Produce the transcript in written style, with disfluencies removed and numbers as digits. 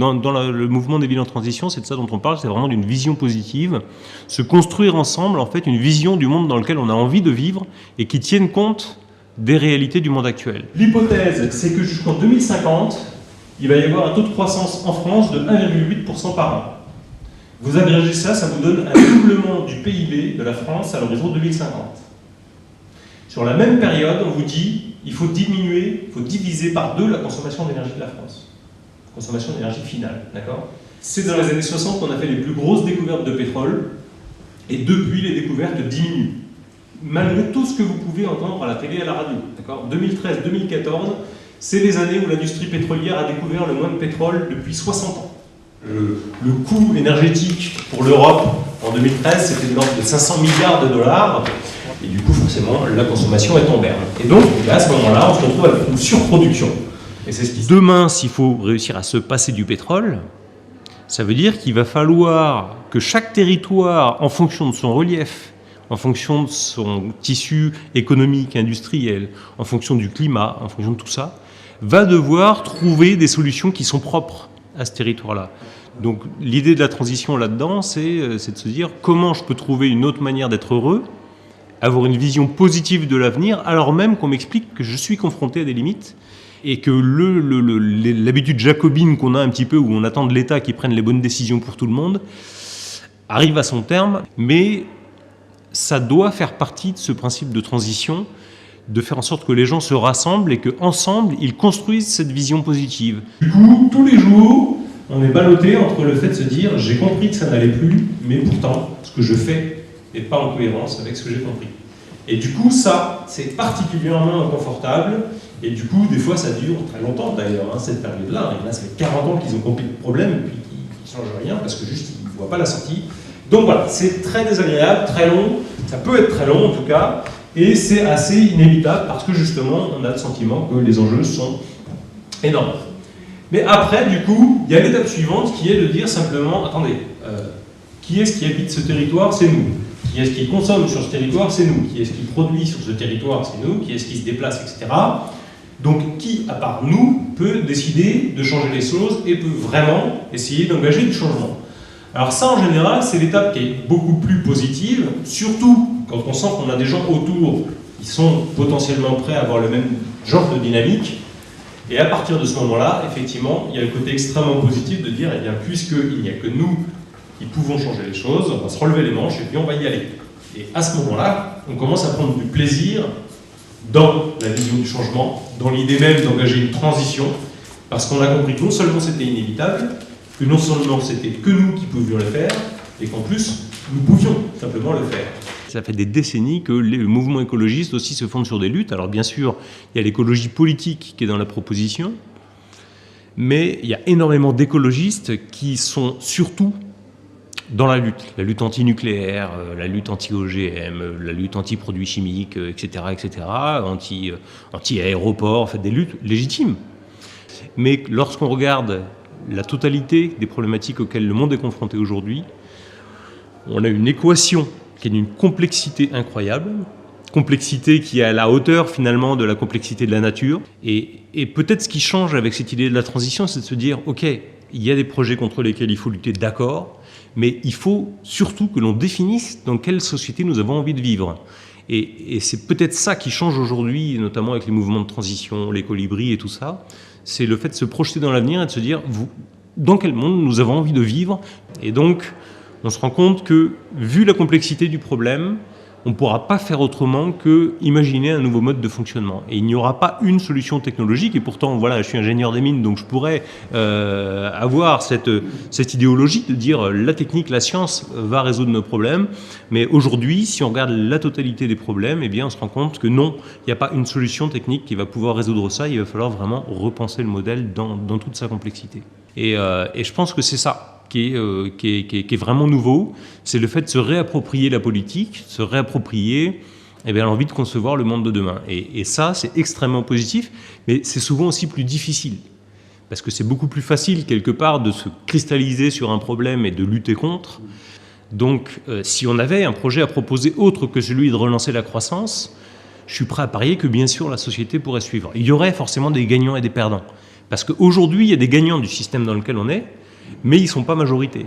le mouvement des villes en transition, c'est de ça dont on parle, c'est vraiment d'une vision positive, se construire ensemble en fait une vision du monde dans lequel on a envie de vivre et qui tienne compte des réalités du monde actuel. L'hypothèse, c'est que jusqu'en 2050, il va y avoir un taux de croissance en France de 1,8% par an. Vous agrégez ça, ça vous donne un doublement du PIB de la France à l'horizon 2050. Sur la même période, on vous dit il faut diviser par 2 la consommation d'énergie de la France. Consommation d'énergie finale, d'accord? C'est dans les années 60 qu'on a fait les plus grosses découvertes de pétrole, et depuis, les découvertes diminuent. Malgré tout ce que vous pouvez entendre à la télé et à la radio, d'accord? 2013-2014, c'est les années où l'industrie pétrolière a découvert le moins de pétrole depuis 60 ans. Le coût énergétique pour l'Europe en 2013, c'était de l'ordre de 500 milliards de dollars. Et du coup, forcément, la consommation est en berne. Et donc, à ce moment-là, on se retrouve avec une surproduction. Et c'est ce qui... Demain, s'il faut réussir à se passer du pétrole, ça veut dire qu'il va falloir que chaque territoire, en fonction de son relief, en fonction de son tissu économique, industriel, en fonction du climat, en fonction de tout ça, va devoir trouver des solutions qui sont propres à ce territoire-là. Donc l'idée de la transition là-dedans, c'est de se dire comment je peux trouver une autre manière d'être heureux, avoir une vision positive de l'avenir, alors même qu'on m'explique que je suis confronté à des limites et que l'habitude jacobine qu'on a un petit peu, où on attend de l'État qui prenne les bonnes décisions pour tout le monde, arrive à son terme, mais ça doit faire partie de ce principe de transition, de faire en sorte que les gens se rassemblent et qu'ensemble, ils construisent cette vision positive. Du coup, tous les jours, on est ballotté entre le fait de se dire « j'ai compris que ça n'allait plus, mais pourtant, ce que je fais n'est pas en cohérence avec ce que j'ai compris ». Et du coup, ça, c'est particulièrement inconfortable. Et du coup, des fois, ça dure très longtemps d'ailleurs, cette période-là. Il y en a, ça fait 40 ans qu'ils ont compris le problème et puis qu'ils ne changent rien parce que juste, ils ne voient pas la sortie. Donc voilà, c'est très désagréable, très long. Ça peut être très long en tout cas. Et c'est assez inévitable parce que justement, on a le sentiment que les enjeux sont énormes. Mais après, du coup, il y a l'étape suivante qui est de dire simplement, attendez, qui est-ce qui habite ce territoire? C'est nous. Qui est-ce qui consomme sur ce territoire? C'est nous. Qui est-ce qui produit sur ce territoire? C'est nous. Qui est-ce qui se déplace, etc. Donc, qui, à part nous, peut décider de changer les choses et peut vraiment essayer d'engager du changement? Alors ça, en général, c'est l'étape qui est beaucoup plus positive, surtout quand on sent qu'on a des gens autour qui sont potentiellement prêts à avoir le même genre de dynamique. Et à partir de ce moment-là, effectivement, il y a le côté extrêmement positif de dire, eh bien, puisqu'il n'y a que nous qui pouvons changer les choses, on va se relever les manches et puis on va y aller. Et à ce moment-là, on commence à prendre du plaisir dans la vision du changement, dans l'idée même d'engager une transition, parce qu'on a compris que non seulement c'était inévitable, que non seulement c'était que nous qui pouvions le faire, et qu'en plus, nous pouvions simplement le faire. Ça fait des décennies que les mouvements écologistes aussi se fondent sur des luttes. Alors bien sûr, il y a l'écologie politique qui est dans la proposition, mais il y a énormément d'écologistes qui sont surtout dans la lutte antinucléaire, la lutte anti-OGM, la lutte anti-produits chimiques, etc., anti-aéroports, en fait des luttes légitimes. Mais lorsqu'on regarde la totalité des problématiques auxquelles le monde est confronté aujourd'hui, on a une équation qui est d'une complexité incroyable, complexité qui est à la hauteur finalement de la complexité de la nature. Et peut-être ce qui change avec cette idée de la transition, c'est de se dire, ok, il y a des projets contre lesquels il faut lutter, d'accord, mais il faut surtout que l'on définisse dans quelle société nous avons envie de vivre. Et c'est peut-être ça qui change aujourd'hui, notamment avec les mouvements de transition, les colibris et tout ça, c'est le fait de se projeter dans l'avenir et de se dire, dans quel monde nous avons envie de vivre. Et donc, on se rend compte que, vu la complexité du problème, on ne pourra pas faire autrement que imaginer un nouveau mode de fonctionnement. Et il n'y aura pas une solution technologique, et pourtant, voilà, je suis ingénieur des mines, donc je pourrais avoir cette idéologie de dire la technique, la science va résoudre nos problèmes. Mais aujourd'hui, si on regarde la totalité des problèmes, eh bien, on se rend compte que non, il n'y a pas une solution technique qui va pouvoir résoudre ça. Il va falloir vraiment repenser le modèle dans toute sa complexité. Et je pense que c'est ça qui est vraiment nouveau, c'est le fait de se réapproprier la politique, se réapproprier l'envie de concevoir le monde de demain. Et ça, c'est extrêmement positif, mais c'est souvent aussi plus difficile. Parce que c'est beaucoup plus facile, quelque part, de se cristalliser sur un problème et de lutter contre. Donc, si on avait un projet à proposer autre que celui de relancer la croissance, je suis prêt à parier que, bien sûr, la société pourrait suivre. Il y aurait forcément des gagnants et des perdants. Parce qu'aujourd'hui, il y a des gagnants du système dans lequel on est, mais ils ne sont pas majorité.